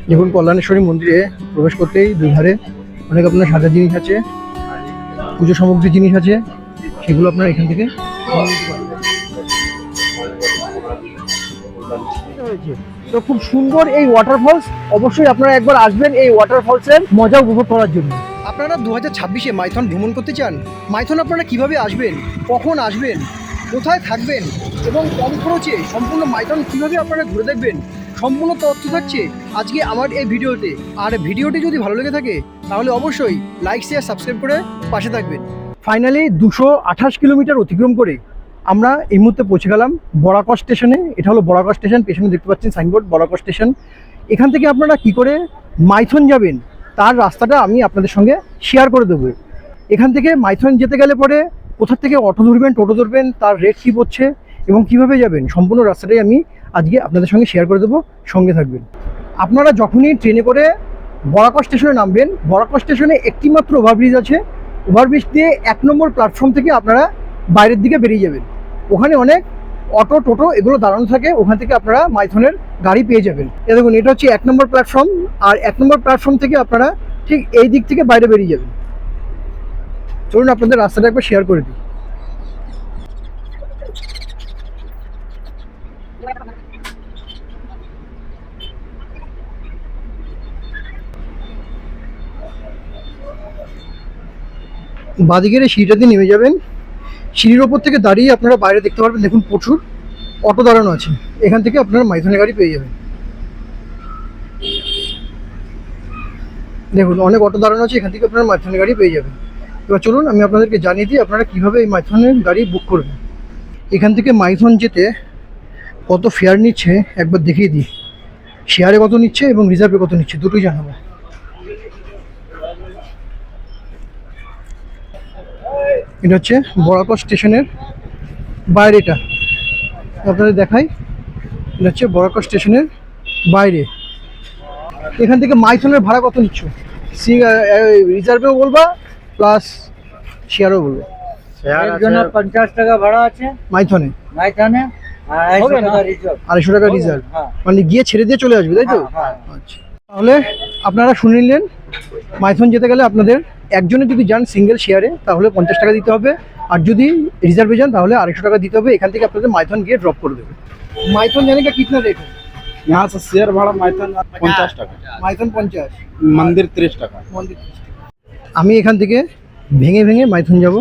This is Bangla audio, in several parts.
দেখুন কল্যাণেশ্বরী মন্দিরে প্রবেশ করতেই দুই ধারে অনেক আপনার সাজার জিনিস আছে, পুজো সামগ্রী জিনিস আছে, সেগুলো আপনারা এখান থেকে তো খুব সুন্দর এই ওয়াটারফলস। অবশ্যই আপনারা একবার আসবেন এই ওয়াটারফলসের মজা উপভোগ করার জন্য। আপনারা 2026-এ মাইথন ভ্রমণ করতে চান? মাইথন আপনারা কিভাবে আসবেন, কখন আসবেন, কোথায় থাকবেন এবং কম খরচে সম্পূর্ণ মাইথন কিভাবে আপনারা ঘুরে দেখবেন, সম্পূর্ণ তথ্য থাকছে আজকে আমার এই ভিডিওতে। আর ভিডিওটি যদি ভালো লেগে থাকে তাহলে অবশ্যই লাইক শেয়ার সাবস্ক্রাইব করে পাশে থাকবেন। ফাইনালি 228 কিলোমিটার অতিক্রম করে আমরা এই মুহূর্তে পৌঁছে গেলাম বরাকর স্টেশনে। এটা হলো বরাকর স্টেশন, পেছনে দেখতে পাচ্ছেন সাইনবোর্ড বরাকর স্টেশন। এখান থেকে আপনারা কি করে মাইথন যাবেন তার রাস্তাটা আমি আপনাদের সঙ্গে শেয়ার করে দেবো। এখান থেকে মাইথন যেতে গেলে পরে কোথা থেকে অটো ধরবেন, টোটো ধরবেন, তার রেট কী পড়ছে এবং কিভাবে যাবেন সম্পূর্ণ রাস্তাটাই আমি আজকে আপনাদের সঙ্গে শেয়ার করে দেবো, সঙ্গে থাকবেন। আপনারা যখনই ট্রেনে করে বরাকর স্টেশনে নামবেন, বরাকর স্টেশনে একটি মাত্র ওভারব্রিজ আছে। ওভারব্রিজ দিয়ে 1 নম্বর প্ল্যাটফর্ম থেকে আপনারা বাইরের দিকে বেরিয়ে যাবেন। ওখানে অনেক অটো টোটো এগুলো দাঁড়ানো থাকে, ওখান থেকে আপনারা মাইথনের গাড়ি পেয়ে যাবেন। এ দেখুন, এটা হচ্ছে 1 নম্বর প্ল্যাটফর্ম, আর 1 নম্বর প্ল্যাটফর্ম থেকে আপনারা ঠিক এই দিক থেকে বাইরে বেরিয়ে যাবেন। চলুন আপনাদের রাস্তাটা একবার শেয়ার করে দিই। বাদিকের এই সিঁড়িটা দিয়ে নেমে যাবেন। সিঁড়ির ওপর থেকে দাঁড়িয়ে আপনারা বাইরে দেখতে পারবেন, দেখুন প্রচুর অটো দাঁড়ানো আছে। এখান থেকে আপনারা মাইথনের গাড়ি পেয়ে যাবেন। দেখুন অনেক অটো দাঁড়ানো আছে, এখান থেকে আপনারা মাইথনের গাড়ি পেয়ে যাবেন। এবার চলুন আমি আপনাদেরকে জানিয়ে দিই আপনারা কীভাবে এই মাইথনের গাড়ি বুক করবেন। এখান থেকে মাইথন যেতে কত ফেয়ার নিচ্ছে একবার দেখিয়ে দিই। শেয়ারে কত নিচ্ছে এবং রিজার্ভে কত নিচ্ছে দুটোই জানাবো। এটা হচ্ছে বরাকর স্টেশনের বাইরেটা, আপনাদের দেখাই। এটা হচ্ছে বরাকর স্টেশনের বাইরে। এখান থেকে মাইথনের ভাড়া কত নিচ্ছ? রিজার্ভেও বলবা প্লাস শেয়ারও বলবে। এর জন্য 50 টাকা ভাড়া আছে মাইথনে, মাইথনে, আর 250 টাকা রিজার্ভ। 250 টাকা রিজার্ভ, হ্যাঁ। মানে গিয়ে ছেড়ে দিয়ে চলে আসবে, তাই তো? আচ্ছা, তাহলে আপনারা শুনে নিলেন, মাইথন যেতে গেলে আপনাদের একজনে যদি যান সিঙ্গেল শেয়ারে তাহলে 50 টাকা দিতে হবে, আর যদি রিজার্ভে যান তাহলে 250 টাকা দিতে হবে। এখান থেকে আপনাদের মাইথন গিয়ে ড্রপ করে দেবে। माइथन जाने का कितना रेट है? यहाँ से शेयर भाड़ा माइथन 50 টাকা, माइथन 50, मंदिर 30 টাকা। আমি এখান থেকে ভেঙে ভেঙে মাইথন যাব।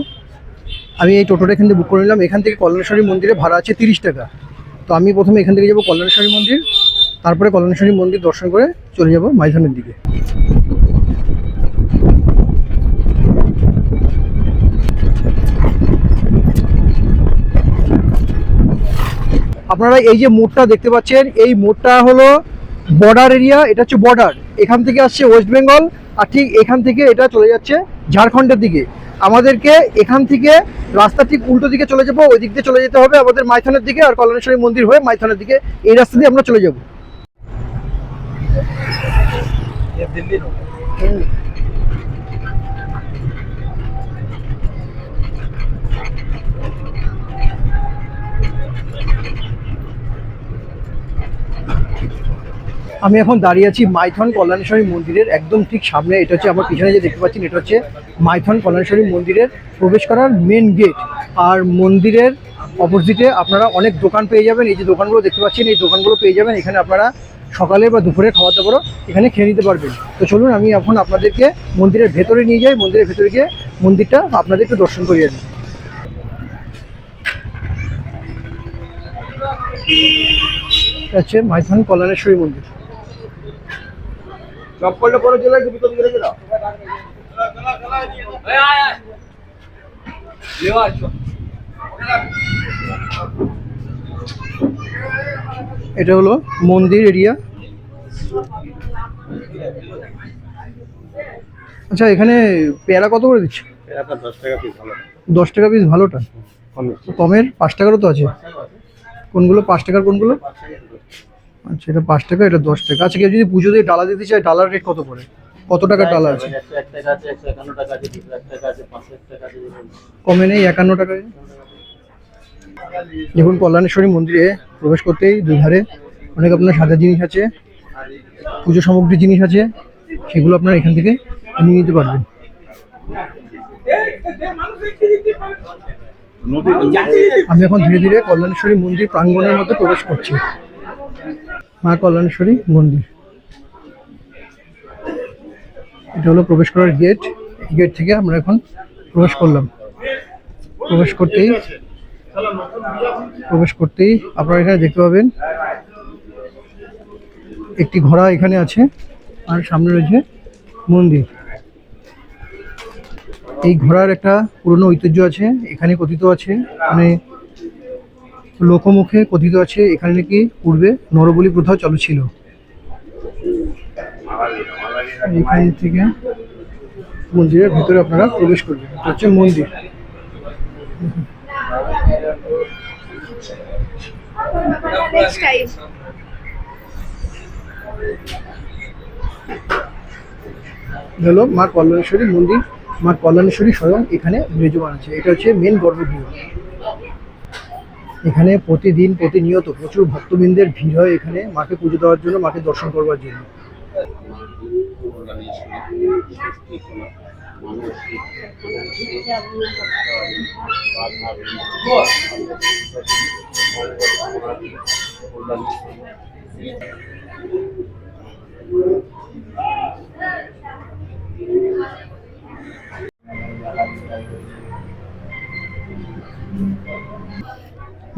আমি এই টোটোটা এখান থেকে বুক করে নিলাম। এখান থেকে কল্যাণেশ্বরী মন্দিরে ভাড়া আছে 30 টাকা। তো আমি প্রথমে এখান থেকে যাব কল্যাণেশ্বরী মন্দির, তারপরে কল্যাণেশ্বরী মন্দির দর্শন করে চলে যাব মাইথনের দিকে। আপনারা এই যে মোড়টা দেখতে পাচ্ছেন, এই মোড়টা হলো বর্ডার এরিয়া। এটা হচ্ছে বর্ডার, এখান থেকে আসছে ওয়েস্ট বেঙ্গল, আর ঠিক এখান থেকে এটা চলে যাচ্ছে ঝাড়খণ্ডের দিকে। আমাদেরকে এখান থেকে রাস্তা ঠিক উল্টো দিকে চলে যাবো, ওই দিক দিয়ে চলে যেতে হবে আমাদের মাইথনের দিকে, আর কল্যাণেশ্বরী মন্দির হয়ে মাইথনের দিকে এই রাস্তা দিয়ে আমরা চলে যাব। আমি এখন দাঁড়িয়ে আছি মাইথন কল্যাণেশ্বরী মন্দিরের একদম ঠিক সামনে। এটা হচ্ছে আমার পিছনে যে দেখতে পাচ্ছেন, এটা হচ্ছে মাইথন কল্যাণেশ্বরী মন্দিরের প্রবেশ করার মেন গেট। আর মন্দিরের অপোজিটে আপনারা অনেক দোকান পেয়ে যাবেন। এই যে দোকানগুলো দেখতে পাচ্ছেন, এই দোকানগুলো পেয়ে যাবেন। এখানে আপনারা সকালে বা দুপুরে খাওয়া দাওয়ারও এখানে খেয়ে নিতে পারবেন। তো চলুন আমি এখন আপনাদেরকে মন্দিরের ভেতরে নিয়ে যাই। মন্দিরের ভেতরে গিয়ে মন্দিরটা আপনাদের একটু দর্শন করিয়ে দিই। এটা হচ্ছে মাইথন কল্যাণেশ্বরী মন্দির। চপ্পলটা পরে চলে একটু ভিতর দিকে রেখে দাও। এটা হলো মন্দির এরিয়া। আচ্ছা, এখানে পেয়ারা কত করে দিচ্ছে? 10 টাকা পিস ভালো। 10 টাকা পিস ভালোটা? কমের 5 টাকারও তো আছে। কোনগুলো 5 টাকার, কোনগুলো? আচ্ছা, এটা 5 টাকা, এটা 10 টাকা। আচ্ছা, কেউ যদি পুজো দিয়ে ডালা দিতে চায়, ডালার রেট কত পড়ে? কত টাকা ডালা আছে? 101 টাকা আছে, 151 টাকা আছে, 201 টাকা আছে, 65 টাকা আছে। কমে নেই 51 টাকায়। দেখুন কল্যাণেশ্বরী মন্দিরে প্রবেশ করতেই দুই ধারে অনেক আপনার সাজার জিনিস আছে, পুজো সামগ্রী জিনিস আছে, সেগুলো আপনারা এখান থেকে নিয়ে নিতে পারবেন। আমি এখন ধীরে ধীরে কল্যাণেশ্বরী মন্দির প্রাঙ্গণের মধ্যে প্রবেশ করছি। মা কল্যাণেশ্বরী মন্দির, এটা হলো প্রবেশ করার গেট। এই গেট থেকে আমরা এখন প্রবেশ করলাম। প্রবেশ করতেই আপনারা এখানে দেখতে পাবেন একটি ঘোড়া এখানে আছে, আর সামনে রয়েছে মন্দির। এই ঘোড়ার একটা পুরনো ঐতিহ্য আছে, এখানে কথিত আছে, মানে লোকমুখে কথিত আছে এখানে নাকি পূর্বে নরবলি প্রথা চালু ছিল। এখান থেকে মন্দিরের ভিতরে আপনারা প্রবেশ করবেন। এটা হচ্ছে মন্দির। হলো মা কল্যাণেশ্বরী মন্দির। মা কল্যাণেশ্বরী স্বয়ং এখানে বিরাজমান আছে। এটা হচ্ছে মেন গর্ভগৃহ। এখানে প্রতিদিন প্রতিনিয়ত প্রচুর ভক্তবৃন্দের ভিড় হয় এখানে মাকে পুজো দেওয়ার জন্য, মাকে দর্শন করবার জন্য।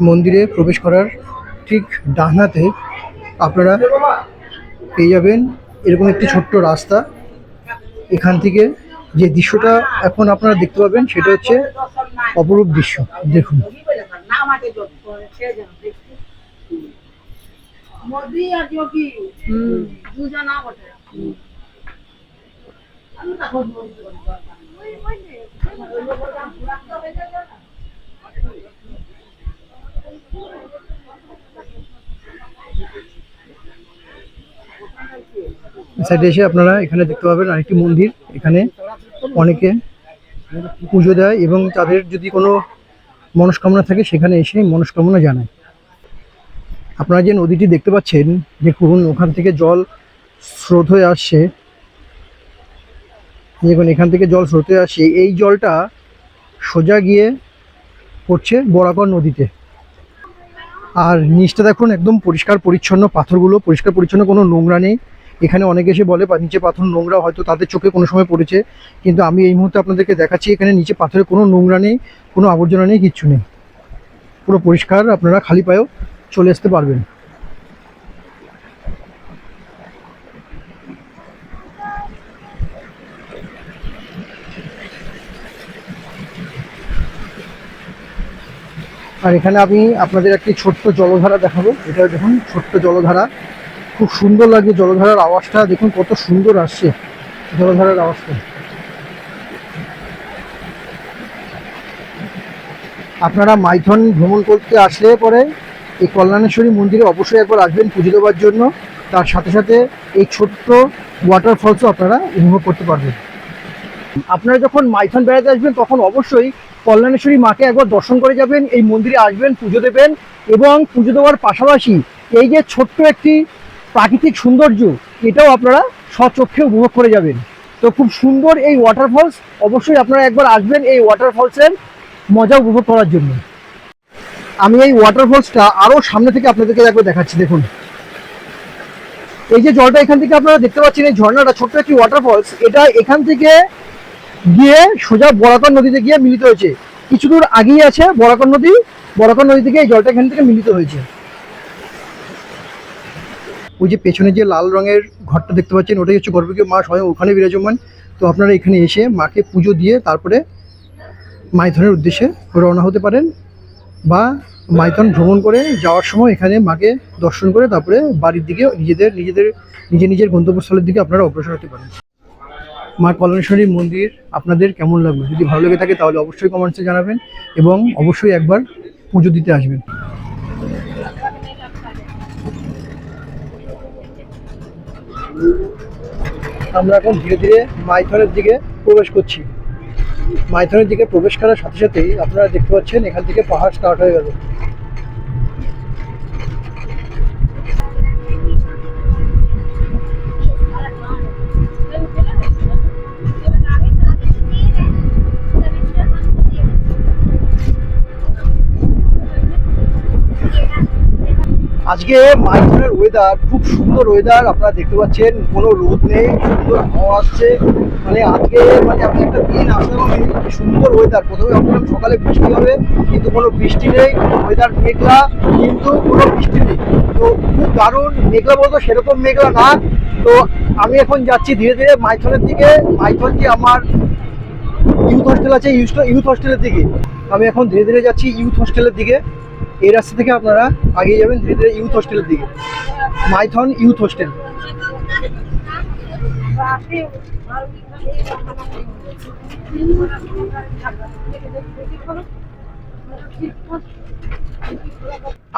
মন্দিরে প্রবেশ করার ঠিক ডান হাতে আপনারা পেয়ে যাবেন এরকম একটি ছোট্ট রাস্তা। এখান থেকে যে দৃশ্যটা এখন আপনারা দেখতে পাবেন সেটা হচ্ছে অপরূপ দৃশ্য। দেখুন, সাইডে এসে আপনারা এখানে দেখতে পাবেন আরেকটি মন্দির। এখানে অনেকে পুজো দেয় এবং তাদের যদি কোনো মনস্কামনা থাকে সেখানে এসে মনস্কামনা জানায়। আপনারা যে নদীটি দেখতে পাচ্ছেন, দেখুন ওখান থেকে জল স্রোত হয়ে আসছে। দেখুন এখান থেকে জল স্রোত হয়ে আসছে, এই জলটা সোজা গিয়ে পড়ছে বরাকর নদীতে। আর নিচটা দেখুন একদম পরিষ্কার পরিচ্ছন্ন, পাথরগুলো পরিষ্কার পরিচ্ছন্ন, কোনো নোংরা নেই। এখানে অনেকে এসে বলে নিচে পাথর নোংরা, হয়তো তাদের চোখে কোনো সময় পড়েছে, কিন্তু আমি এই মুহূর্তে আপনাদেরকে দেখাচ্ছি এখানে নিচে পাথরে কোনো নোংরা নেই, কোনো আবর্জনা নেই, কিচ্ছু নেই, পুরো পরিষ্কার। আপনারা খালি পায়েও চলে আসতে পারবেন। আর এখানে আমি আপনাদের একটি ছোট্ট জলধারা দেখাবো। এটা দেখুন ছোট্ট জলধারা, খুব সুন্দর লাগে জলধারার আওয়াজটা। দেখুন কত সুন্দর আসছে জলধারার আওয়াজটা। আপনারা মাইথন ভ্রমণ করতে আসলে পরে এই কল্যাণেশ্বরী মন্দিরে অবশ্যই একবার আসবেন পুজো দেওয়ার জন্য। তার সাথে সাথে এই ছোট্ট ওয়াটারফলসও আপনারা উপভোগ করতে পারবেন। আপনারা যখন মাইথন বেড়াতে আসবেন তখন অবশ্যই কল্যাণেশ্বরী মাকে একবার দর্শন করে যাবেন, এই মন্দিরে আসবেন, পুজো দেবেন এবং পুজো দেওয়ার পাশাপাশি এই যে ছোট্ট একটি প্রাকৃতিক সৌন্দর্য, এটাও আপনারা স্বচক্ষে উপভোগ করে যাবেন। তো খুব সুন্দর এই ওয়াটারফলস, অবশ্যই আপনারা একবার আসবেন এই ওয়াটারফলসের মজা উপভোগ করার জন্য। আমি এই ওয়াটারফলসটা আরও সামনে থেকে আপনাদেরকে একবার দেখাচ্ছি। দেখুন এই যে জলটা এখান থেকে আপনারা দেখতে পাচ্ছেন, এই ঝর্ণাটা ছোট্ট একটি ওয়াটারফলস, এটা এখান থেকে গিয়ে সোজা বরাকর নদীতে গিয়ে মিলিত হয়েছে। কিছু দূর আগেই আছে বরাকর নদী, বরাকর নদী থেকে এই জলটা এখান থেকে মিলিত হয়েছে। ওই যে পেছনে যে লাল রঙের ঘরটা দেখতে পাচ্ছেন, ওটাই হচ্ছে গর্ভগৃহ, মা স্বয়ং ওখানে বিরাজমান। তো আপনারা এখানে এসে মাকে পুজো দিয়ে তারপরে মাইথনের উদ্দেশ্যে রওনা হতে পারেন, বা মাইথন ভ্রমণ করে যাওয়ার সময় এখানে মাকে দর্শন করে তারপরে বাড়ির দিকে নিজের গন্তব্যস্থলের দিকে আপনারা অগ্রসর হতে পারেন। মা কল্যাণেশ্বরী মন্দির আপনাদের কেমন লাগলো? যদি ভালো লেগে থাকে তাহলে অবশ্যই কমেন্টসে জানাবেন এবং অবশ্যই একবার পুজো দিতে আসবেন। আমরা এখন ধীরে ধীরে মাইথনের দিকে প্রবেশ করছি। মাইথনের দিকে প্রবেশ করার সাথে সাথেই আপনারা দেখতে পাচ্ছেন এখান থেকে পাহাড় স্টার্ট হয়ে গেল। আজকে মাইথনের ওয়েদার খুব সুন্দর ওয়েদার, আপনারা দেখতে পাচ্ছেন কোনো রোদ নেই, সুন্দর হাওয়া আসছে। মানে আজকে মানে আমি একটা দিন আসলে সুন্দর ওয়েদার। প্রথমে ভাবলাম সকালে বৃষ্টি হবে, কিন্তু কোনো বৃষ্টি নেই, ওয়েদার মেঘলা কিন্তু কোনো বৃষ্টি নেই। তো খুব দারুণ, মেঘলা বলতো সেরকম মেঘলা না। তো আমি এখন যাচ্ছি ধীরে ধীরে মাইথনের দিকে। মাইথন যে আমার ইউথ হোস্টেল আছে, ইউথ হোস্টেলের দিকে আমি এখন ধীরে ধীরে যাচ্ছি ইউথ হোস্টেলের দিকে। এই রাস্তা থেকে আপনারা এগিয়ে যাবেন ধীরে ধীরে ইউথ হোস্টেলের দিকে, মাইথন ইউথ হোস্টেল।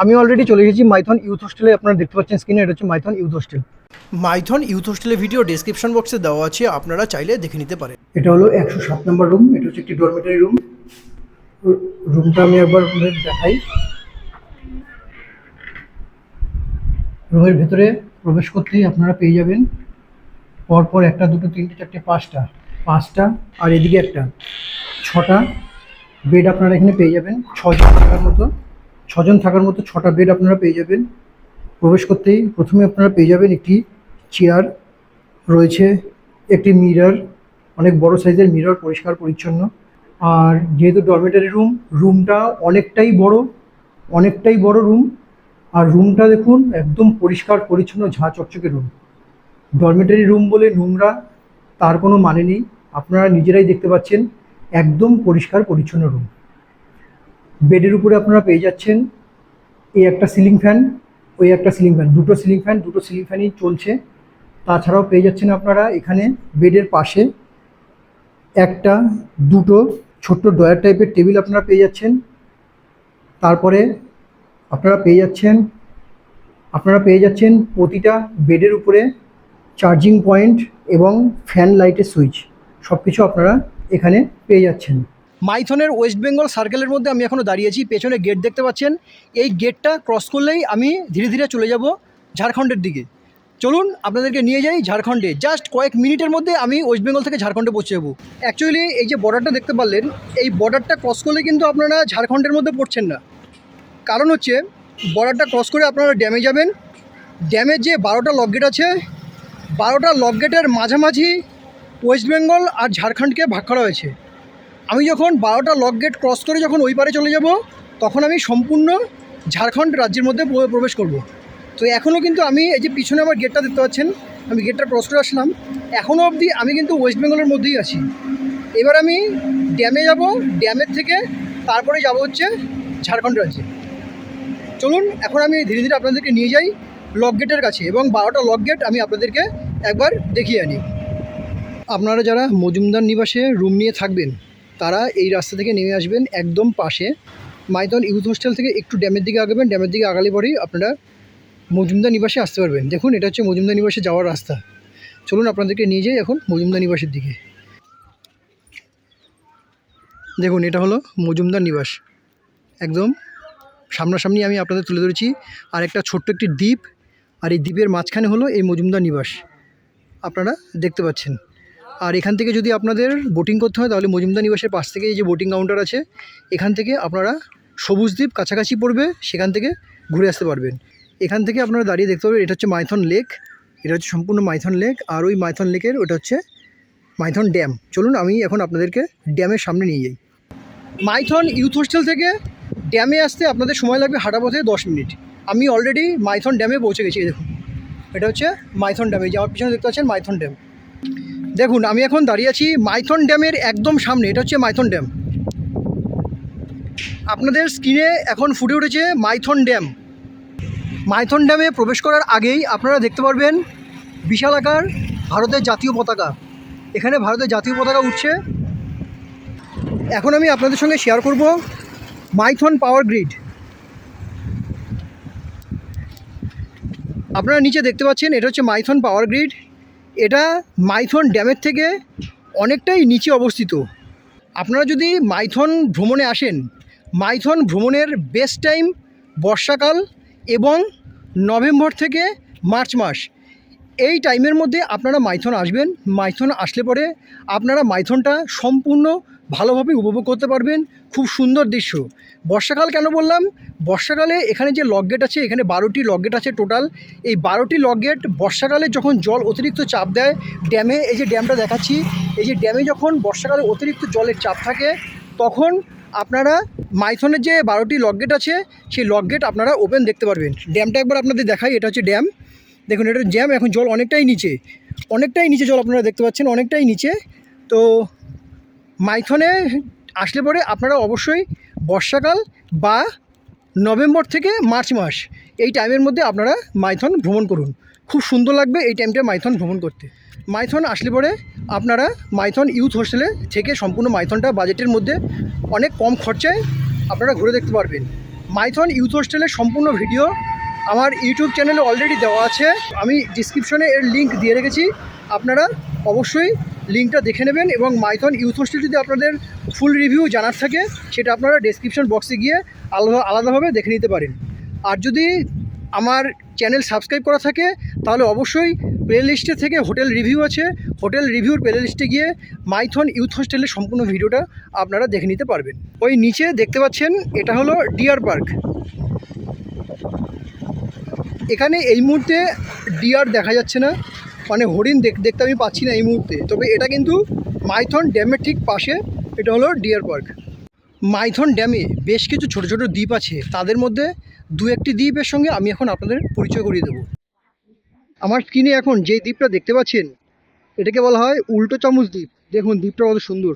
আমি অলরেডি চলে গেছি মাইথন ইউথ হোস্টেলে। আপনারা দেখতে পাচ্ছেন স্ক্রিনে, এটা হচ্ছে Maithon youth hostel. Maithon youth হোস্টেলের ভিডিও ডেসক্রিপশন বক্সে দেওয়া আছে, আপনারা চাইলে দেখে নিতে পারেন। এটা হলো 107 নম্বর রুম, এটা হচ্ছে একটি ডরমিটরি রুম। রুমটা আমি একবার আপনাদের দেখাই। রুমের ভেতরে প্রবেশ করতেই আপনারা পেয়ে যাবেন পরপর 1, 2, 3, 4, 5টা আর এদিকে একটা 6টা বেড আপনারা এখানে পেয়ে যাবেন। 6জন থাকার মতো 6টা বেড আপনারা পেয়ে যাবেন। প্রবেশ করতেই প্রথমে আপনারা পেয়ে যাবেন একটি চেয়ার, রয়েছে একটি মিরর, অনেক বড় সাইজের মিরর, পরিষ্কার পরিচ্ছন্ন। আর যেহেতু ডরমিটরি রুমটা অনেকটাই বড় রুম। আর রুমটা দেখুন একদম পরিষ্কার পরিচ্ছন্ন, ঝাঁ চকচকে রুম। ডরমিটরি রুম বলে নোংরা তার কোনো মানে নেই, আপনারা নিজেরাই দেখতে পাচ্ছেন একদম পরিষ্কার পরিচ্ছন্ন রুম। বেডের উপরে আপনারা পেয়ে যাচ্ছেন এই একটা সিলিং ফ্যান, ওই একটা সিলিং ফ্যান, দুটো সিলিং ফ্যানই চলছে। তাছাড়াও পেয়ে যাচ্ছেন আপনারা এখানে বেডের পাশে 1, 2 ছোট্ট ডয়ার টাইপের টেবিল আপনারা পেয়ে যাচ্ছেন। তারপরে আপনারা পেয়ে যাচ্ছেন প্রতিটা বেডের উপরে চার্জিং পয়েন্ট এবং ফ্যান লাইটের সুইচ, সব কিছু আপনারা এখানে পেয়ে যাচ্ছেন। মাইথনের ওয়েস্ট বেঙ্গল সার্কেলের মধ্যে আমি এখনও দাঁড়িয়েছি। পেছনে গেট দেখতে পাচ্ছেন, এই গেটটা ক্রস করলেই আমি ধীরে ধীরে চলে যাব ঝাড়খণ্ডের দিকে। চলুন আপনাদেরকে নিয়ে যাই ঝাড়খণ্ডে। জাস্ট কয়েক মিনিটের মধ্যে আমি ওয়েস্ট বেঙ্গল থেকে ঝাড়খণ্ডে পৌঁছে যাবো। অ্যাকচুয়ালি এই যে বর্ডারটা দেখতে পারলেন, এই বর্ডারটা ক্রস করলে কিন্তু আপনারা ঝাড়খণ্ডের মধ্যে পড়ছেন না। কারণ হচ্ছে বর্ডারটা ক্রস করে আপনারা ড্যামে যাবেন। ড্যামের যে 12টা লক গেট আছে, 12টা লক গেটের মাঝামাঝি ওয়েস্ট বেঙ্গল আর ঝাড়খণ্ডকে ভাগ করা হয়েছে। আমি যখন 12টা লক গেট ক্রস করে যখন ওই পারে চলে যাব, তখন আমি সম্পূর্ণ ঝাড়খণ্ড রাজ্যের মধ্যে প্রবেশ করব। তো এখনও কিন্তু আমি এই যে পিছনে আমার গেটটা দেখতে পাচ্ছেন, আমি গেটটা ক্রস করে আসলাম, এখনও অবধি আমি কিন্তু ওয়েস্ট বেঙ্গলের মধ্যেই আছি। এবার আমি ড্যামে যাব, ড্যামের থেকে তারপরে যাব হচ্ছে ঝাড়খণ্ড রাজ্যে। চলুন এখন আমি ধীরে ধীরে আপনাদেরকে নিয়ে যাই লক গেটের কাছে, এবং 12টা লক গেট আমি আপনাদেরকে একবার দেখিয়ে আনি। আপনারা যারা মজুমদার নিবাসে রুম নিয়ে থাকবেন, তারা এই রাস্তা থেকে নেমে আসবেন একদম পাশে। মাইথন ইউথ হোস্টেল থেকে একটু ড্যামের দিকে আগাবেন, ড্যামের দিকে আগালে পরেই আপনারা মজুমদার নিবাসে আসতে পারবেন। দেখুন, এটা হচ্ছে মজুমদার নিবাসে যাওয়ার রাস্তা। চলুন আপনাদেরকে নিয়ে যাই এখন মজুমদার নিবাসের দিকে। দেখুন, এটা হলো মজুমদার নিবাস, একদম সামনাসামনি আমি আপনাদের তুলে ধরেছি। আর একটা ছোট্ট একটি দ্বীপ, আর এই দ্বীপের মাঝখানে হলো এই মজুমদার নিবাস, আপনারা দেখতে পাচ্ছেন। আর এখান থেকে যদি আপনাদের বোটিং করতে হয়, তাহলে মজুমদার নিবাসের পাশ থেকে এই যে বোটিং কাউন্টার আছে, এখান থেকে আপনারা সবুজ দ্বীপ কাছাকাছি পড়বে, সেখান থেকে ঘুরে আসতে পারবেন। এখান থেকে আপনারা দাঁড়িয়ে দেখতে পাবেন, এটা হচ্ছে মাইথন লেক, এটা হচ্ছে সম্পূর্ণ মাইথন লেক। আর ওই মাইথন লেকের ওটা হচ্ছে মাইথন ড্যাম। চলুন আমি এখন আপনাদেরকে ড্যামের সামনে নিয়ে যাই। মাইথন ইউথ হোস্টেল থেকে ড্যামে আসতে আপনাদের সময় লাগবে হাঁটা পথে 10 মিনিট। আমি অলরেডি মাইথন ড্যামে পৌঁছে গেছি। দেখুন, এটা হচ্ছে মাইথন ড্যামে, যে আমার পিছনে দেখতে পাচ্ছেন মাইথন ড্যাম। দেখুন, আমি এখন দাঁড়িয়ে আছি মাইথন ড্যামের একদম সামনে, এটা হচ্ছে মাইথন ড্যাম। আপনাদের স্ক্রিনে এখন ফুটে উঠেছে মাইথন ড্যাম। মাইথন ড্যামে প্রবেশ করার আগেই আপনারা দেখতে পারবেন বিশাল আকার ভারতের জাতীয় পতাকা। এখানে ভারতের জাতীয় পতাকা উঠছে। এখন আমি আপনাদের সঙ্গে শেয়ার করব মাইথন পাওয়ার গ্রিড। আপনারা নিচে দেখতে পাচ্ছেন, এটা হচ্ছে মাইথন পাওয়ার গ্রিড। এটা মাইথন ড্যামের থেকে অনেকটাই নিচে অবস্থিত। আপনারা যদি মাইথন ভ্রমণে আসেন, মাইথন ভ্রমণের বেস্ট টাইম বর্ষাকাল এবং নভেম্বর থেকে মার্চ মাস, এই টাইমের মধ্যে আপনারা মাইথন আসবেন। মাইথন আসলে পরে আপনারা মাইথনটা সম্পূর্ণ ভালোভাবে উপভোগ করতে পারবেন। খুব সুন্দর দৃশ্য। বর্ষাকাল কেন বললাম, বর্ষাকালে এখানে যে লক গেট আছে, এখানে 12টি লক গেট আছে টোটাল। এই 12টি লক গেট বর্ষাকালে যখন জল অতিরিক্ত চাপ দেয় ড্যামে, এই যে ড্যামটা দেখাচ্ছি, এই যে ড্যামে যখন বর্ষাকালে অতিরিক্ত জলের চাপ থাকে তখন আপনারা মাইথনের যে 12টি লক গেট আছে সেই লক গেট আপনারা ওপেন দেখতে পারবেন। ড্যামটা একবার আপনাদের দেখাই, এটা হচ্ছে ড্যাম। দেখুন এটা ড্যাম, এখন জল অনেকটাই নিচে জল আপনারা দেখতে পাচ্ছেন, অনেকটাই নিচে। তো মাইথনে আসলে পরে আপনারা অবশ্যই বর্ষাকাল বা নভেম্বর থেকে মার্চ মাস এই টাইমের মধ্যে আপনারা মাইথন ভ্রমণ করুন। খুব সুন্দর লাগবে এই টাইমটা মাইথন ভ্রমণ করতে। মাইথন আসলে পরে আপনারা মাইথন ইউথ হোস্টেলে থেকে সম্পূর্ণ মাইথনটা বাজেটের মধ্যে অনেক কম খরচায় আপনারা ঘুরে দেখতে পারবেন। মাইথন ইউথ হোস্টেলের সম্পূর্ণ ভিডিও আমার ইউটিউব চ্যানেলে অলরেডি দেওয়া আছে, আমি ডিসক্রিপশনে এর লিঙ্ক দিয়ে রেখেছি, আপনারা অবশ্যই লিঙ্কটা দেখে নেবেন। এবং মাইথন ইউথ হোস্টেল যদি আপনাদের ফুল রিভিউ জানার থাকে সেটা আপনারা ডেসক্রিপশন বক্সে গিয়ে আলাদাভাবে দেখে নিতে পারেন। আর যদি আমার চ্যানেল সাবস্ক্রাইব করা থাকে তাহলে অবশ্যই প্লেলিস্টে থেকে হোটেল রিভিউ আছে, হোটেল রিভিউর প্লেলিস্টে গিয়ে মাইথন ইউথ হোস্টেলের সম্পূর্ণ ভিডিওটা আপনারা দেখে নিতে পারবেন। ওই নিচে দেখতে পাচ্ছেন এটা হলো ডিয়ার পার্ক। এখানে এই মুহূর্তে ডিয়ার দেখা যাচ্ছে না, মানে হরিণ দেখতে আমি পাচ্ছি না এই মুহূর্তে, তবে এটা কিন্তু মাইথন ড্যামের ঠিক পাশে, এটা হলো ডিয়ার পার্ক। মাইথন ড্যামে বেশ কিছু ছোট ছোট দ্বীপ আছে, তাদের মধ্যে দু একটি দ্বীপের সঙ্গে আমি এখন আপনাদের পরিচয় করিয়ে দেবো। আমার স্ক্রিনে এখন যে দ্বীপটা দেখতে পাচ্ছেন এটাকে বলা হয় উল্টো চামচ দ্বীপ। দেখুন দ্বীপটা কত সুন্দর,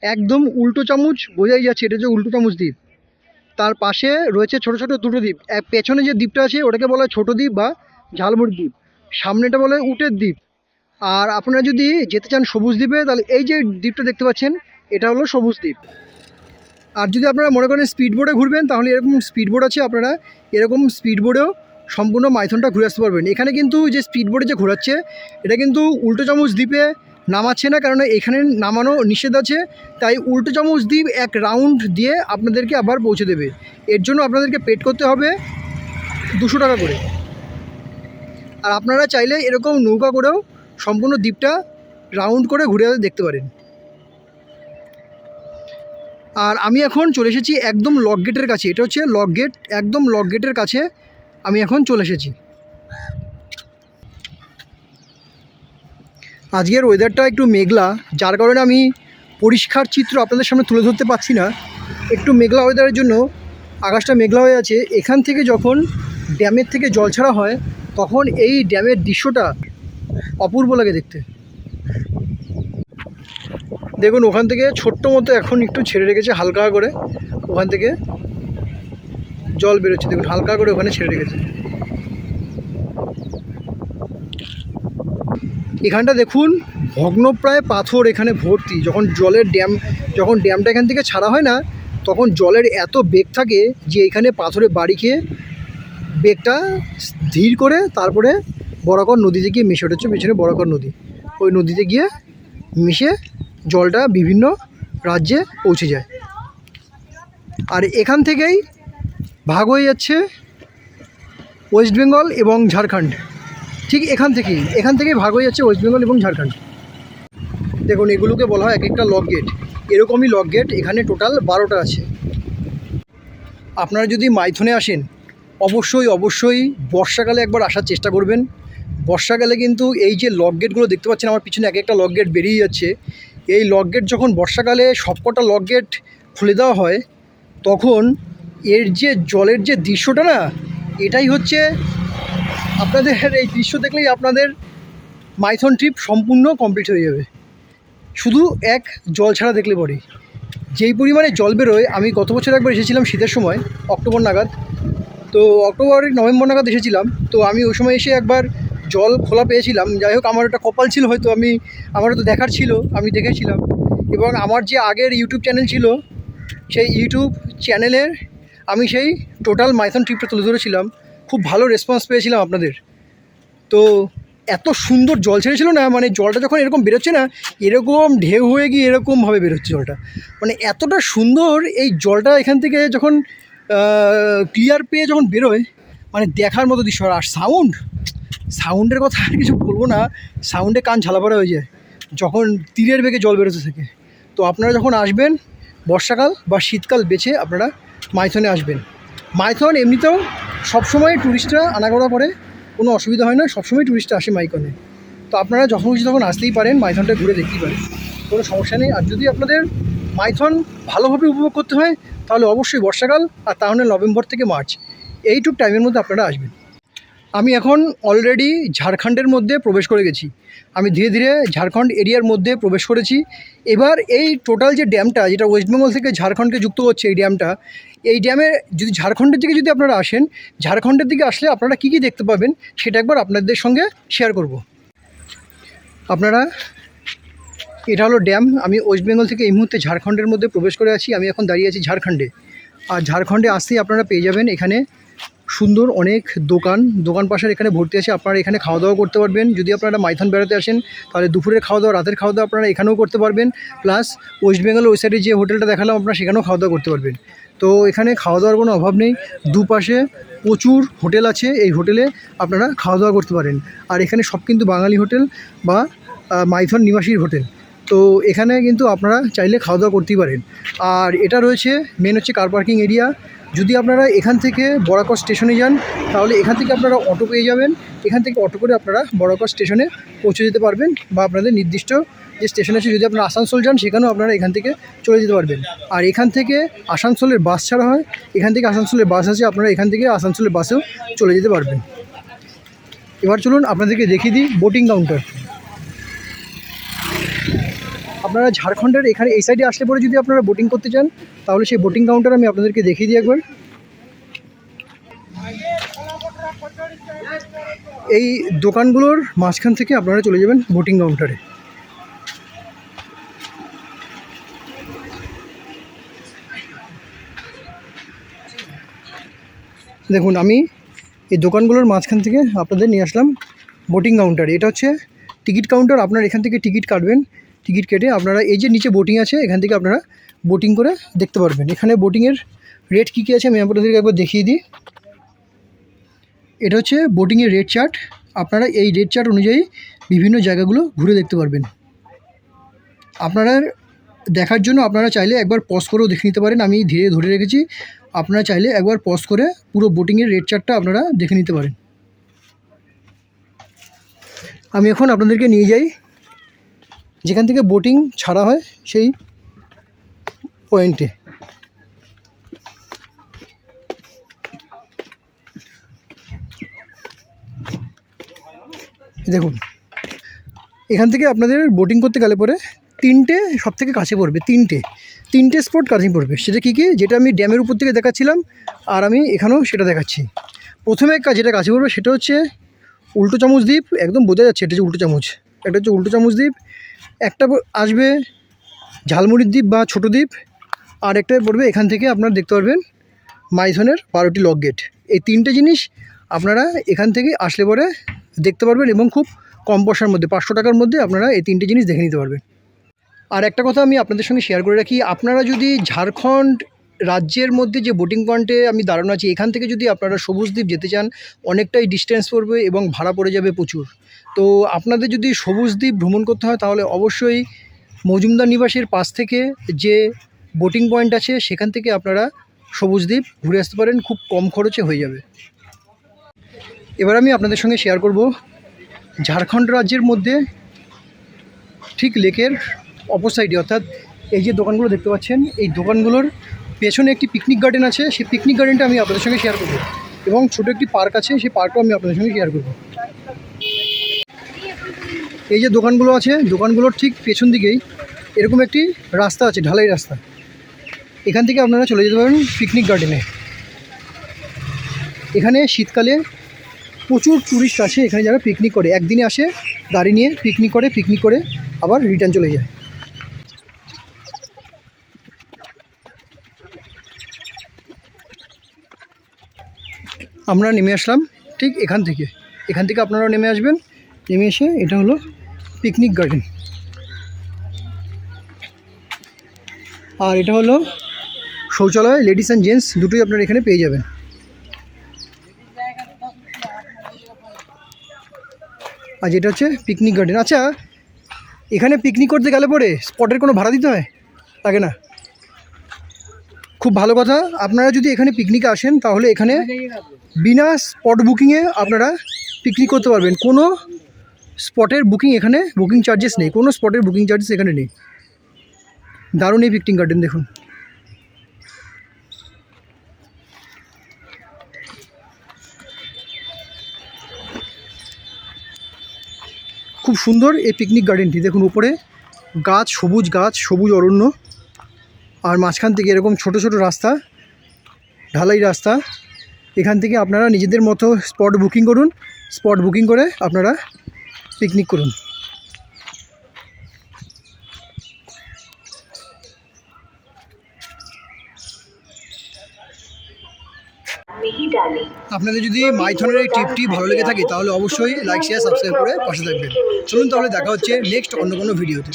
একদম উল্টো চামচ, বোঝাই যাচ্ছে এটা যে উল্টো চামচ দ্বীপ। তার পাশে রয়েছে ছোট ছোট দুটো দ্বীপ, পেছনে যে দ্বীপটা আছে ওটাকে বলা হয় ছোটো দ্বীপ বা ঝালমুড়ি দ্বীপ, সামনেটা বলা হয় উটের দ্বীপ। আর আপনারা যদি যেতে চান সবুজ দ্বীপে তাহলে এই যে দ্বীপটা দেখতে পাচ্ছেন এটা হলো সবুজ দ্বীপ। আর যদি আপনারা মনে করেন স্পিড বোটে ঘুরবেন তাহলে এরকম স্পিড বোট আছে, আপনারা এরকম স্পিড বোটেও সম্পূর্ণ মাইথনটা ঘুরে আসতে পারবেন। এখানে কিন্তু যে স্পিড বোটে যে ঘোরাচ্ছে এটা কিন্তু উল্টো চামচ দ্বীপে নামাচ্ছে না, কারণ এখানে নামানো নিষেধ আছে, তাই উল্টো চামচ দ্বীপ এক রাউন্ড দিয়ে আপনাদেরকে আবার পৌঁছে দেবে। এর জন্য আপনাদেরকে পেড করতে হবে 200 টাকা করে। আর আপনারা চাইলে এরকম নৌকা করেও সম্পূর্ণ দ্বীপটা রাউন্ড করে ঘুরে দেখতে পারেন। আর আমি এখন চলে এসেছি একদম লক গেটের কাছে, এটা হচ্ছে লক গেট, একদম লক গেটের কাছে আমি এখন চলে এসেছি। আজকের ওয়েদারটা একটু মেঘলা, যার কারণে আমি পরিষ্কার চিত্র আপনাদের সামনে তুলে ধরতে পারছি না। একটু মেঘলা ওয়েদারের জন্য আকাশটা মেঘলা হয়ে আছে। এখান থেকে যখন ড্যামের থেকে জল ছাড়া হয় তখন এই ড্যামের দৃশ্যটা অপূর্ব লাগে দেখতে। দেখুন ওখান থেকে ছোট্ট মতো এখন একটু ছেড়ে রেখেছে হালকা করে, ওখান থেকে জল বেরোচ্ছে, দেখুন হালকা করে ওখানে ছেড়ে রেখেছে। এখানটা দেখুন ভগ্নপ্রায় পাথর এখানে ভর্তি। যখন ড্যামটা এখান থেকে ছাড়া হয় না তখন জলের এত বেগ থাকে যে এখানে পাথরে বাড়ি খেয়ে বেগটা ধীর করে তারপরে বরাকর নদীতে গিয়ে মিশে, ওঠা হচ্ছে পেছনে বরাকর নদী, ওই নদীতে গিয়ে মিশে জলটা বিভিন্ন রাজ্যে পৌঁছে যায়। আর এখান থেকেই ভাগ হয়ে যাচ্ছে ওয়েস্ট বেঙ্গল এবং ঝাড়খণ্ড। ঠিক এখান থেকেই ভাগ হয়ে যাচ্ছে ওয়েস্ট বেঙ্গল এবং ঝাড়খণ্ড। দেখুন এগুলোকে বলা হয় এক একটা লক গেট, এরকমই লক গেট এখানে টোটাল 12টা আছে। আপনারা যদি মাইথনে আসেন অবশ্যই বর্ষাকালে একবার আসার চেষ্টা করবেন। বর্ষাকালে কিন্তু এই যে লক গেটগুলো দেখতে পাচ্ছেন আমার পিছনে এক একটা লক গেট বেরিয়ে যাচ্ছে, এই লক গেট যখন বর্ষাকালে সবকটা লক গেট খুলে দেওয়া হয় তখন এর যে জলের যে দৃশ্যটা না, এটাই হচ্ছে আপনাদের, এই দৃশ্য দেখলেই আপনাদের মাইথন ট্রিপ সম্পূর্ণ কমপ্লিট হয়ে যাবে। শুধু এক জল ছাড়া দেখলে পরেই যেই পরিমাণে জল বেরোয়। আমি গত বছর একবার এসেছিলাম শীতের সময়, অক্টোবর নাগাদ, তো অক্টোবর নভেম্বর নাগাদ এসেছিলাম, তো আমি ওই সময় এসে একবার জল খোলা পেয়েছিলাম। যাই হোক আমার একটা কপাল ছিল, হয়তো আমার তো দেখার ছিল, আমি দেখেছিলাম। এবং আমার যে আগের ইউটিউব চ্যানেল ছিল সেই ইউটিউব চ্যানেলের আমি সেই টোটাল মাইথন ট্রিপটা তুলে ধরেছিলাম, খুব ভালো রেসপন্স পেয়েছিলাম আপনাদের। তো এত সুন্দর জল ছেড়েছিল না, মানে জলটা যখন এরকম বেরোচ্ছে না, এরকম ঢেউ হয়ে গিয়ে এরকমভাবে বেরোচ্ছে জলটা, মানে এতটা সুন্দর এই জলটা এখান থেকে যখন ক্লিয়ার পেয়ে যখন বেরোয়, মানে দেখার মতো দৃশ্য। আর সাউন্ডের কথা আর কিছু বলবো না, সাউন্ডে কান ঝালাপাড়া হয়ে যায় যখন তীরের বেগে জল বেরোতে থাকে। তো তো আপনারা যখন আসবেন বর্ষাকাল বা শীতকাল বেছে আপনারা মাইথনে আসবেন। মাইথন এমনিতেও সবসময় ট্যুরিস্টরা আনাগোনা করে, কোনো অসুবিধা হয় না, সবসময় ট্যুরিস্টরা আসে মাইথনে। তো আপনারা যখন খুশি তখন আসতেই পারেন, মাইথনটা ঘুরে দেখতেই পারেন, কোনো সমস্যা নেই। আর যদি আপনাদের মাইথন ভালোভাবে উপভোগ করতে হয় তাহলে অবশ্যই বর্ষাকাল, আর তাহলে নভেম্বর থেকে মার্চ এইটুক টাইমের মধ্যে আপনারা আসবেন। আমি এখন অলরেডি ঝাড়খণ্ডের মধ্যে প্রবেশ করে গেছি, আমি ধীরে ধীরে ঝাড়খণ্ড এরিয়ার মধ্যে প্রবেশ করেছি। এবার এই টোটাল যে ড্যামটা, যেটা ওয়েস্ট বেঙ্গল থেকে ঝাড়খণ্ডকে যুক্ত করছে, এই ড্যামে যদি ঝাড়খণ্ডের দিকে যদি আপনারা আসেন, ঝাড়খণ্ডের দিকে আসলে আপনারা কী কী দেখতে পাবেন সেটা একবার আপনাদের সঙ্গে শেয়ার করব। আপনারা, এটা হলো ড্যাম। আমি ওয়েস্ট বেঙ্গল থেকে এই মুহূর্তে ঝাড়খণ্ডের মধ্যে প্রবেশ করে আছি। আমি এখন দাঁড়িয়ে আছি ঝাড়খণ্ডে। আর ঝাড়খণ্ডে আসতেই আপনারা পেয়ে যাবেন এখানে সুন্দর অনেক দোকান পাশের এখানে ভর্তি আছে। আপনারা এখানে খাওয়া দাওয়া করতে পারবেন। যদি আপনারা মাইথন বেড়াতে আসেন তাহলে দুপুরের খাওয়া দাওয়া, রাতের খাওয়া দাওয়া আপনারা এখানেও করতে পারবেন। প্লাস ওয়েস্ট বেঙ্গল ওই সাইডে যে হোটেলটা দেখালাম আপনারা সেখানেও খাওয়া দাওয়া করতে পারবেন। তো এখানে খাওয়া দাওয়ার কোনো অভাব নেই, দুপাশে প্রচুর হোটেল আছে, এই হোটেলে আপনারা খাওয়া দাওয়া করতে পারেন। আর এখানে সব কিন্তু বাঙালি হোটেল বা মাইথন নিবাসীর হোটেল। তো এখানে কিন্তু আপনারা চাইলে খাওয়া দাওয়া করতেই পারেন। আর এটা রয়েছে মেন হচ্ছে কার পার্কিং এরিয়া। যদি আপনারা এখান থেকে বরাকর স্টেশনে যান তাহলে এখান থেকে আপনারা অটো পেয়ে যাবেন। এখান থেকে অটো করে আপনারা বরাকর স্টেশনে পৌঁছে যেতে পারবেন, বা আপনাদের নির্দিষ্ট যে স্টেশন আছে, যদি আপনারা আসানসোল যান সেখানেও আপনারা এখান থেকে চলে যেতে পারবেন। আর এখান থেকে আসানসোলের বাস ছাড়া হয়, এখান থেকে আসানসোলের বাস আছে, আপনারা এখান থেকে আসানসোলের বাসেও চলে যেতে পারবেন। এবার চলুন আপনাদেরকে দেখিয়ে দিই বোটিং কাউন্টার। আপনারা ঝাড়খণ্ডের এখানে এই সাইডে আসলে পরে যদি আপনারা বোটিং করতে চান তাহলে সেই বোটিং কাউন্টার আমি আপনাদেরকে দেখিয়ে দিই একবার। এই দোকানগুলোর মাঝখান থেকে আপনারা চলে যাবেন বোটিং কাউন্টারে। দেখুন, আমি এই দোকানগুলোর মাঝখান থেকে আপনাদের নিয়ে আসলাম বোটিং কাউন্টারে। এটা হচ্ছে টিকিট কাউন্টার। আপনারা এখান থেকে টিকিট কাটবেন, টিকিট কেটে আপনারা এই যে নিচে বোটিং আছে এখান থেকে আপনারা বোটিং করে দেখতে পারবেন। এখানে বোটিংয়ের রেট কী কী আছে আমি আপনাদেরকে একবার দেখিয়ে দিই। এটা হচ্ছে বোটিংয়ের রেট চার্ট। আপনারা এই রেট চার্ট অনুযায়ী বিভিন্ন জায়গাগুলো ঘুরে দেখতে পারবেন। আপনারা দেখার জন্য আপনারা চাইলে একবার পজ করেও দেখে নিতে পারেন, আমি ধীরে ধরে রেখেছি। আপনারা চাইলে একবার পজ করে পুরো বোটিংয়ের রেট চার্টটা আপনারা দেখে নিতে পারেন। আমি এখন আপনাদেরকে নিয়ে যাই যেখান থেকে বোটিং ছাড়া হয় সেই পয়েন্টে। দেখুন, এখান থেকে আপনাদের বোটিং করতে গেলে পরে তিনটে সব থেকে কাছে পড়বে, তিনটে স্পট কাছে পড়বে। সেটা কী কী, যেটা আমি ড্যামের উপর থেকে দেখাচ্ছিলাম আর আমি এখানেও সেটা দেখাচ্ছি। প্রথমে যেটা কাছে পড়বে সেটা হচ্ছে উল্টো চামচ দ্বীপ। একদম বোঝা যাচ্ছে এটা হচ্ছে উল্টো চামচ। একটা হচ্ছে উল্টো চামচ দ্বীপ, একটা আসবে ঝালমুড়ির দ্বীপ বা ছোটো দ্বীপ, আর একটা পড়বে এখান থেকে আপনারা দেখতে পারবেন মাইথনের 12টি লক গেট। এই তিনটে জিনিস আপনারা এখান থেকে আসলে পরে দেখতে পারবেন, এবং খুব কম পয়সার মধ্যে 500 টাকার মধ্যে আপনারা এই তিনটে জিনিস দেখে নিতে পারবেন। আর একটা কথা আমি আপনাদের সঙ্গে শেয়ার করে রাখি, আপনারা যদি ঝাড়খণ্ড রাজ্যের মধ্যে যে বোটিং পয়েন্টে আমি দাঁড়ানো আছি এখান থেকে যদি আপনারা সবুজ দ্বীপ যেতে চান অনেকটাই ডিস্টেন্স পড়বে এবং ভাড়া পড়ে যাবে প্রচুর। তো আপনাদের যদি সবুজ দ্বীপ ভ্রমণ করতে হয় তাহলে অবশ্যই মজুমদার নিবাসের পাশ থেকে যে বোটিং পয়েন্ট আছে সেখান থেকে আপনারা সবুজ দ্বীপ ঘুরে আসতে পারেন, খুব কম খরচে হয়ে যাবে। এবার আমি আপনাদের সঙ্গে শেয়ার করব ঝাড়খণ্ড রাজ্যের মধ্যে ঠিক লেকের অপর সাইডে, অর্থাৎ এই যে দোকানগুলো দেখতে পাচ্ছেন এই দোকানগুলোর পেছনে একটি পিকনিক গার্ডেন আছে। সেই পিকনিক গার্ডেনটা আমি আপনাদের সঙ্গে শেয়ার করব, এবং ছোটো একটি পার্ক আছে, সেই পার্কটাও আমি আপনাদের সঙ্গে শেয়ার করব। এই যে দোকানগুলো আছে দোকানগুলোর ঠিক পেছন দিকেই এরকম একটি রাস্তা আছে, ঢালাই রাস্তা। এখান থেকে আপনারা চলে যেতে পারেন পিকনিক গার্ডেনে। এখানে শীতকালে প্রচুর ট্যুরিস্ট আসে, এখানে যারা পিকনিক করে, একদিনে আসে গাড়ি নিয়ে পিকনিক করে আবার রিটার্ন চলে যায়। আমরা নেমে আসলাম ঠিক এখান থেকে আপনারাও নেমে আসবেন। নেমে এসে এটা হলো পিকনিক গার্ডেন, আর এটা হলো শৌচালয়, লেডিস অ্যান্ড জেন্টস দুটোই আপনারা এখানে পেয়ে যাবেন। আর যেটা হচ্ছে পিকনিক গার্ডেন। আচ্ছা, এখানে পিকনিক করতে গেলে পরে স্পটের কোনো ভাড়া দিতে হয়? লাগে না? খুব ভালো কথা। আপনারা যদি এখানে পিকনিকে আসেন তাহলে এখানে বিনা স্পট বুকিংয়ে আপনারা পিকনিক করতে পারবেন। কোনো স্পটের বুকিং এখানে বুকিং চার্জেস নেই, কোনো স্পটের বুকিং চার্জেস এখানে নেই। দারুণ এই পিকনিক গার্ডেন দেখুন। খুব সুন্দর এই পিকনিক গার্ডেনটি দেখুন, উপরে গাছ, সবুজ অরণ্য, আর মাঝখান থেকে এরকম ছোট ছোট রাস্তা, ঢালাই রাস্তা। এখান থেকে আপনারা নিজেদের মতো স্পট বুকিং করুন, স্পট বুকিং করে আপনারা পিকনিক করুন। আপনাদের যদি মাইথনের এই ট্রিপটি ভালো লেগে থাকে তাহলে অবশ্যই লাইক, শেয়ার, সাবস্ক্রাইব করে পাশে থাকবেন। চলুন তাহলে দেখা হচ্ছে নেক্সট অন্য কোনো ভিডিওতে।